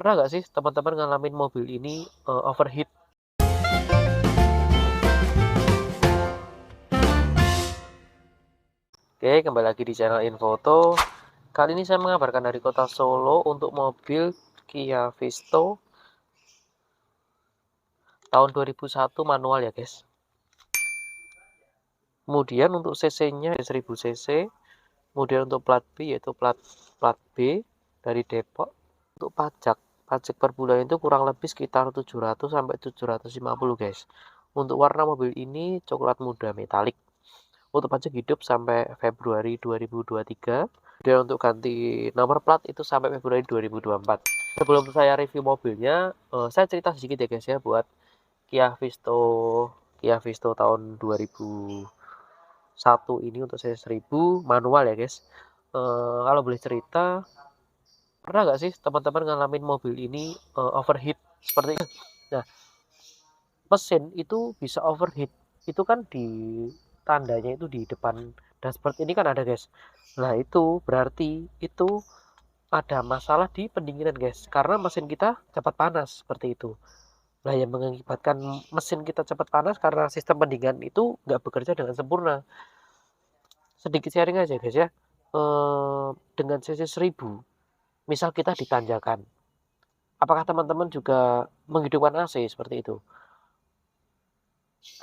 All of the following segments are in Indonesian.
Pernah nggak sih teman-teman ngalamin mobil ini, overheat? Oke, kembali lagi di channel Infoto. Kali ini saya mengabarkan dari kota Solo untuk mobil Kia Visto tahun 2001 manual ya, guys. Kemudian untuk cc-nya 1000 cc, kemudian untuk plat B yaitu plat B dari Depok. Untuk pajak per bulan itu kurang lebih sekitar 700 sampai 750, guys. Untuk warna mobil ini coklat muda metalik. Untuk pajak hidup sampai Februari 2023. Dan untuk ganti nomor plat itu sampai Februari 2024. Sebelum saya review mobilnya, saya cerita sedikit ya, guys ya, buat Kia Visto tahun 2001 ini untuk saya 1000 manual ya, guys. Kalau boleh cerita, pernah nggak sih teman-teman ngalamin mobil ini overheat seperti itu? Nah, mesin itu bisa overheat itu kan di tandanya itu di depan dashboard ini kan ada, guys. Nah, itu berarti itu ada masalah di pendinginan, guys, karena mesin kita cepat panas seperti itu. Nah, yang mengakibatkan mesin kita cepat panas karena sistem pendinginan itu nggak bekerja dengan sempurna. Sedikit sharing aja, guys ya. Dengan cc 1000, misal kita di tanjakan, apakah teman-teman juga menghidupkan AC seperti itu?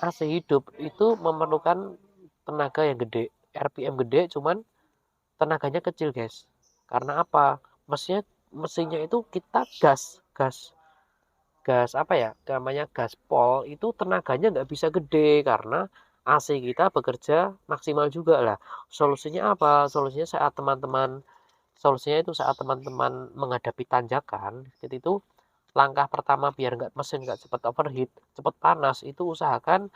AC hidup itu memerlukan tenaga yang gede, RPM gede, cuman tenaganya kecil, guys. Karena apa? Mesinnya itu kita gas apa ya namanya, gaspol itu tenaganya nggak bisa gede karena AC kita bekerja maksimal juga lah. Solusinya apa? Solusinya itu saat teman-teman menghadapi tanjakan itu langkah pertama biar mesin nggak cepat overheat, cepat panas, itu usahakan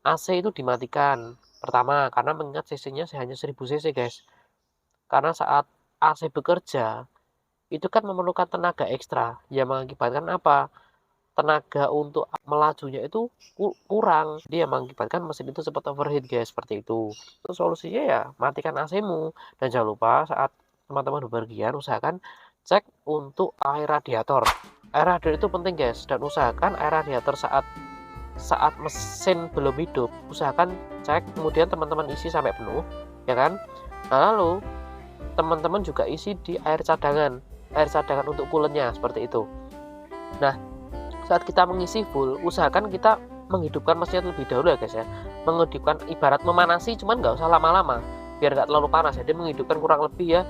AC itu dimatikan pertama, karena mengingat cc-nya hanya 1000 cc, guys. Karena saat AC bekerja itu kan memerlukan tenaga ekstra yang mengakibatkan apa? Tenaga untuk melajunya itu kurang, dia mengakibatkan mesin itu cepat overheat, guys, seperti itu. Terus solusinya ya matikan AC-mu, dan jangan lupa saat teman-teman bepergian usahakan cek untuk air radiator. Air radiator itu penting, guys, dan usahakan air radiator saat mesin belum hidup usahakan cek, kemudian teman-teman isi sampai penuh ya kan. Nah, lalu teman-teman juga isi di air cadangan untuk coolant-nya seperti itu. Nah, saat kita mengisi full usahakan kita menghidupkan mesinnya terlebih dahulu ya, guys ya. Menghidupkan ibarat memanasi, cuman nggak usah lama-lama biar nggak terlalu panas. Jadi menghidupkan kurang lebih ya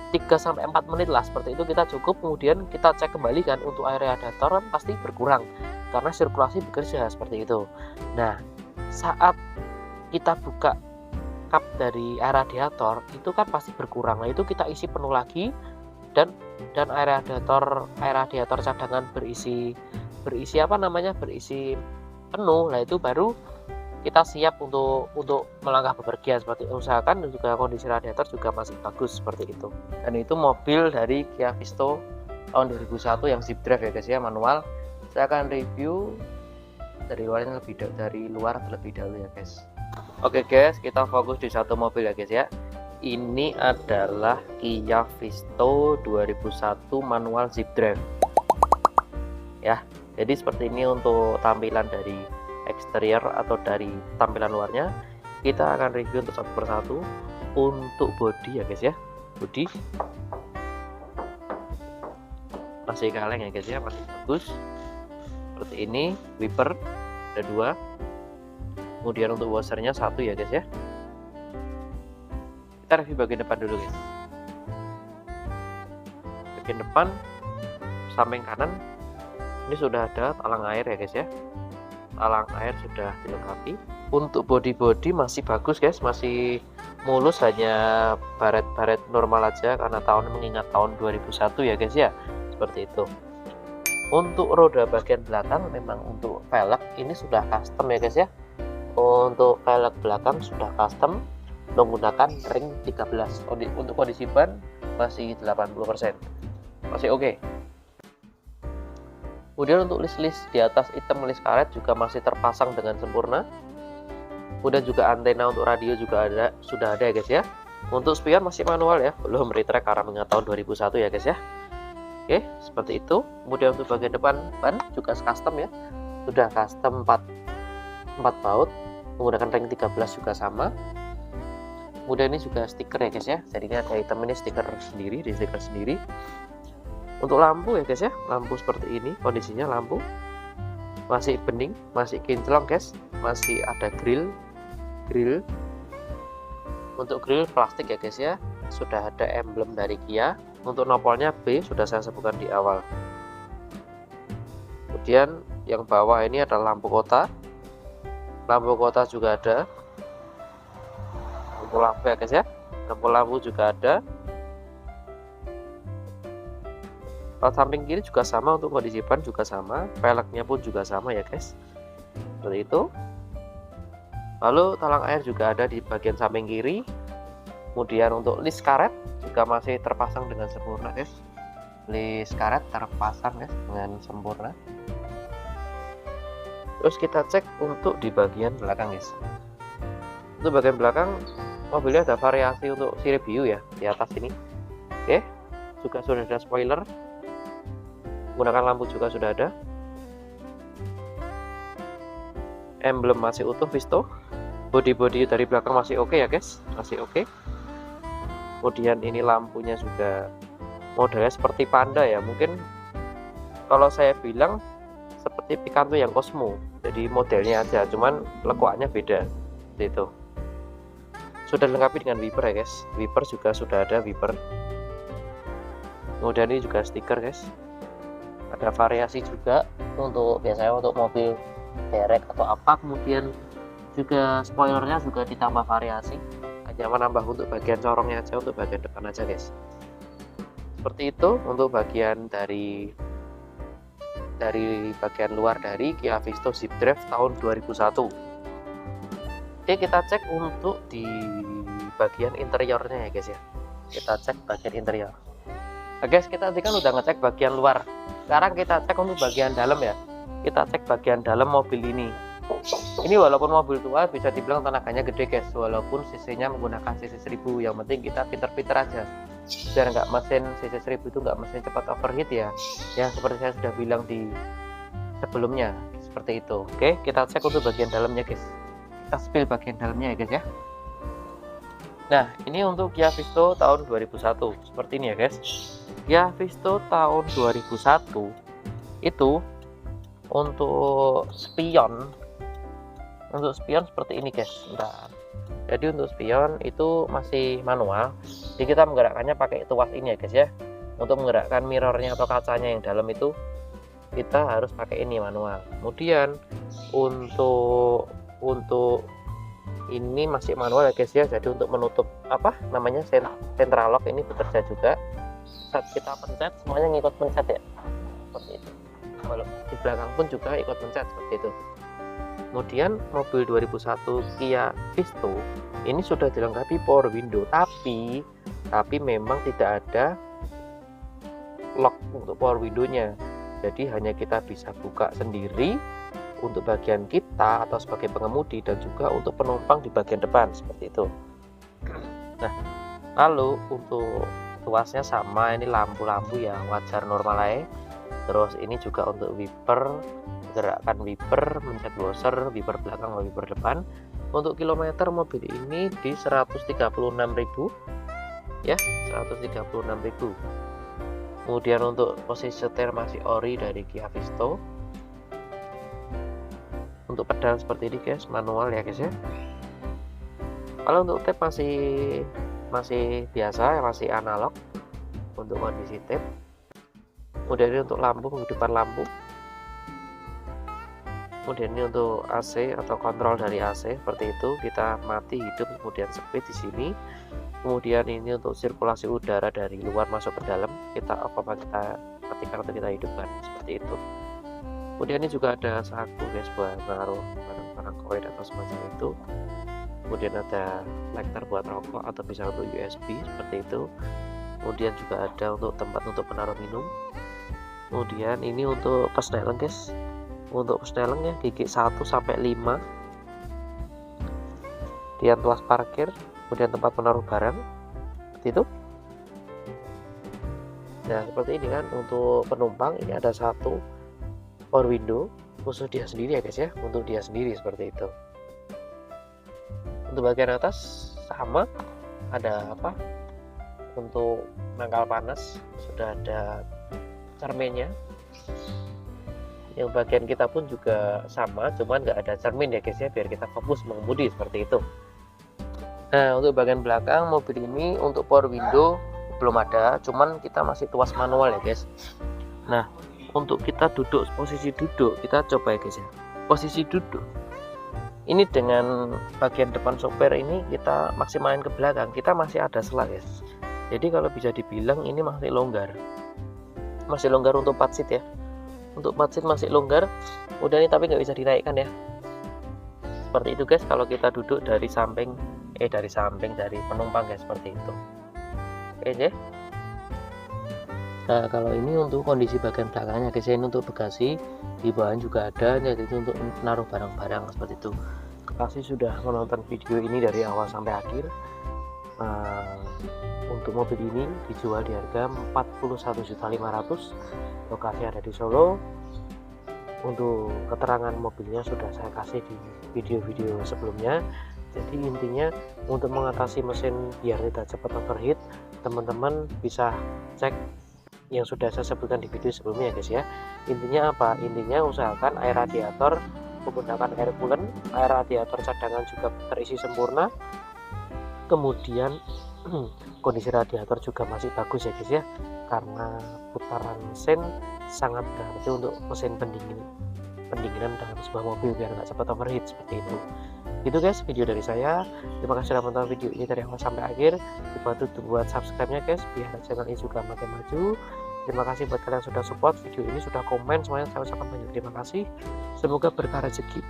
3-4 menit lah, seperti itu kita cukup. Kemudian kita cek kembali kan untuk air radiator kan pasti berkurang karena sirkulasi bekerja seperti itu. Nah, saat kita buka kap dari air radiator itu kan pasti berkurang. Nah, itu kita isi penuh lagi, dan air radiator cadangan berisi penuh. Nah, itu baru kita siap untuk melangkah bepergian seperti itu. Usahakan juga kondisi radiator juga masih bagus seperti itu. Dan itu mobil dari Kia Visto tahun 2001 yang zip drive ya, guys ya, manual. Saya akan review dari luar terlebih dahulu ya, guys. Oke, guys, kita fokus di satu mobil ya, guys ya. Ini adalah Kia Visto 2001 manual zip drive ya. Jadi seperti ini untuk tampilan dari eksterior atau dari tampilan luarnya. Kita akan review untuk satu persatu. Untuk bodi ya, guys ya, bodi masih kaleng ya, guys ya, masih bagus seperti ini. Wiper ada 2, kemudian untuk washernya 1 ya, guys ya. Kita review bagian depan dulu, guys. Bagian depan samping kanan ini sudah ada talang air ya, guys ya. Talang air sudah dilengkapi. Untuk bodi masih bagus, guys, masih mulus, hanya baret normal aja karena mengingat tahun 2001 ya, guys ya, seperti itu. Untuk roda bagian belakang memang untuk velg ini sudah custom ya, guys ya. Untuk velg belakang sudah custom menggunakan ring 13. Untuk kondisi ban masih 80%, masih oke. Kemudian untuk list di atas item list karet juga masih terpasang dengan sempurna. Kemudian juga antena untuk radio juga sudah ada ya, guys ya. Untuk spion masih manual ya, belum retract karena mengingat tahun 2001 ya, guys ya. Oke, seperti itu. Kemudian untuk bagian depan ban juga custom ya, sudah custom 4 baut menggunakan ring 13 juga sama. Kemudian ini juga stiker ya guys ya, jadi ini ada item ini stiker sendiri, di stiker sendiri. Untuk lampu ya guys ya, lampu seperti ini kondisinya, lampu masih bening, masih kinclong guys, masih ada grill. Untuk grill plastik ya guys ya, sudah ada emblem dari Kia. Untuk nopolnya B sudah saya sebutkan di awal. Kemudian yang bawah ini adalah lampu kota juga ada. Untuk lampu ya guys ya, lampu juga ada. Kalau samping kiri juga sama, untuk kondisi ban juga sama, peleknya pun juga sama ya guys, seperti itu. Lalu talang air juga ada di bagian samping kiri. Kemudian untuk lis karet juga masih terpasang dengan sempurna guys, lis karet terpasang guys dengan sempurna. Terus kita cek untuk di bagian belakang guys. Untuk bagian belakang mobilnya ada variasi untuk siri view ya di atas ini. Oke, juga sudah ada spoiler, menggunakan lampu juga sudah ada. Emblem masih utuh Visto. Body dari belakang masih oke ya guys, masih oke. Kemudian ini lampunya juga modelnya seperti Panda ya, mungkin kalau saya bilang seperti Picanto yang Cosmo, jadi modelnya aja, cuman lekuannya beda seperti itu. Sudah dilengkapi dengan wiper ya guys, wiper juga sudah ada wiper. Kemudian ini juga stiker guys, ada variasi juga untuk biasanya untuk mobil derek atau apa. Kemudian juga spoilernya juga ditambah variasi, hanya menambah untuk bagian corongnya aja, untuk bagian depan aja guys. Seperti itu untuk bagian dari bagian luar dari Kia Visto Zip Drive tahun 2001. Oke, kita cek untuk di bagian interiornya ya guys ya, kita cek bagian interior. Nah guys, kita tadi kan udah ngecek bagian luar, sekarang kita cek untuk bagian dalam ya. Kita cek bagian dalam mobil ini. Ini walaupun mobil tua bisa dibilang tenaganya gede guys, walaupun cc-nya menggunakan cc 1000, yang penting kita pinter-pinter aja biar nggak mesin cc 1000 itu nggak mesin cepat overheat ya, yang seperti saya sudah bilang di sebelumnya seperti itu. Oke, kita cek untuk bagian dalamnya guys, kita spill bagian dalamnya ya guys ya. Nah ini untuk Kia Visto tahun 2001 seperti ini ya guys. Kia Visto tahun 2001 itu untuk spion seperti ini guys. Bentar. Jadi untuk spion itu masih manual, jadi kita menggerakkannya pakai tuas ini ya guys ya. Untuk menggerakkan mirrornya atau kacanya yang dalam itu kita harus pakai ini manual. Kemudian untuk ini masih manual ya guys ya, jadi untuk menutup apa namanya central lock ini bekerja juga. Saat kita pencet semuanya ngikut pencet ya, seperti itu. Kalau di belakang pun juga ikut pencet seperti itu. Kemudian mobil 2001 Kia Visto ini sudah dilengkapi power window, tapi memang tidak ada lock untuk power window-nya. Jadi hanya kita bisa buka sendiri untuk bagian kita atau sebagai pengemudi, dan juga untuk penumpang di bagian depan seperti itu. Nah, lalu untuk tuasnya sama, ini lampu-lampu ya wajar normal aja. Terus ini juga untuk wiper, gerakan wiper, mencet buzzer, wiper belakang dan wiper depan. Untuk kilometer mobil ini di 136.000 ya, 136.000. Kemudian untuk posisi setir masih ori dari Kia Visto. Untuk pedal seperti ini guys, manual ya guys ya. Kalau untuk tap masih biasa, masih analog untuk kondisi tap. Kemudian ini untuk lampu, penghidupan lampu. Kemudian ini untuk AC atau kontrol dari AC seperti itu, kita mati hidup, kemudian speed di sini. Kemudian ini untuk sirkulasi udara dari luar masuk ke dalam, kita apa kita matikan atau kita hidupkan seperti itu. Kemudian ini juga ada saku guys buat menaruh barang-barang koin atau semacam itu. Kemudian ada selector buat rokok atau bisa untuk USB seperti itu. Kemudian juga ada untuk tempat untuk penaruh minum. Kemudian ini untuk persneling guys, untuk persneling ya gigi 1 sampai 5. Kemudian tuas parkir, kemudian tempat menaruh barang seperti itu. Nah seperti ini kan untuk penumpang ini ada satu power window khusus dia sendiri ya guys ya, untuk dia sendiri seperti itu. Untuk bagian atas sama, ada apa, untuk mangkal panas sudah ada cerminnya. Yang bagian kita pun juga sama, cuman nggak ada cermin ya guys ya, biar kita fokus mengemudi seperti itu. Nah untuk bagian belakang mobil ini untuk power window belum ada, cuman kita masih tuas manual ya guys. Nah untuk kita duduk, posisi duduk kita coba ya guys ya, posisi duduk ini dengan bagian depan sopir ini kita maksimalin ke belakang, kita masih ada sela guys. Jadi kalau bisa dibilang ini masih longgar untuk 4 seat ya. Untuk 4 seat masih longgar. Udah nih, tapi nggak bisa dinaikkan ya. Seperti itu guys kalau kita duduk dari samping dari penumpang guys, seperti itu. Oke deh. Nah kalau ini untuk kondisi bagian belakangnya guys, ini untuk bagasi, di bawah juga ada, jadi itu untuk naruh barang-barang seperti itu. Pasti sudah menonton video ini dari awal sampai akhir. Untuk mobil ini dijual di harga 41.500.000, lokasi ada di Solo. Untuk keterangan mobilnya sudah saya kasih di video-video sebelumnya. Jadi intinya untuk mengatasi mesin biar tidak cepat overheat, teman-teman bisa cek yang sudah saya sebutkan di video sebelumnya guys ya. Intinya apa? Intinya usahakan air radiator menggunakan air coolant, air radiator cadangan juga terisi sempurna, kemudian kondisi radiator juga masih bagus ya guys ya, karena putaran mesin sangat berarti untuk mesin pendinginan dalam sebuah mobil biar nggak cepat overheat seperti itu. Gitu guys video dari saya. Terima kasih sudah menonton video ini dari awal sampai akhir. Dibantu buat subscribe-nya guys biar channel ini juga makin maju. Terima kasih buat kalian sudah support video ini, sudah komen, semuanya saya ucapkan banyak terima kasih. Semoga berkah rezeki.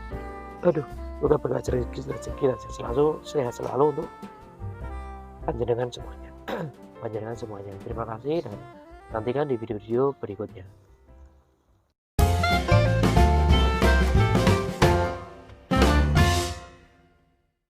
Semoga berkah rezeki dan sehat selalu untuk panjenengan semuanya. Terima kasih dan nantikan di video-video berikutnya.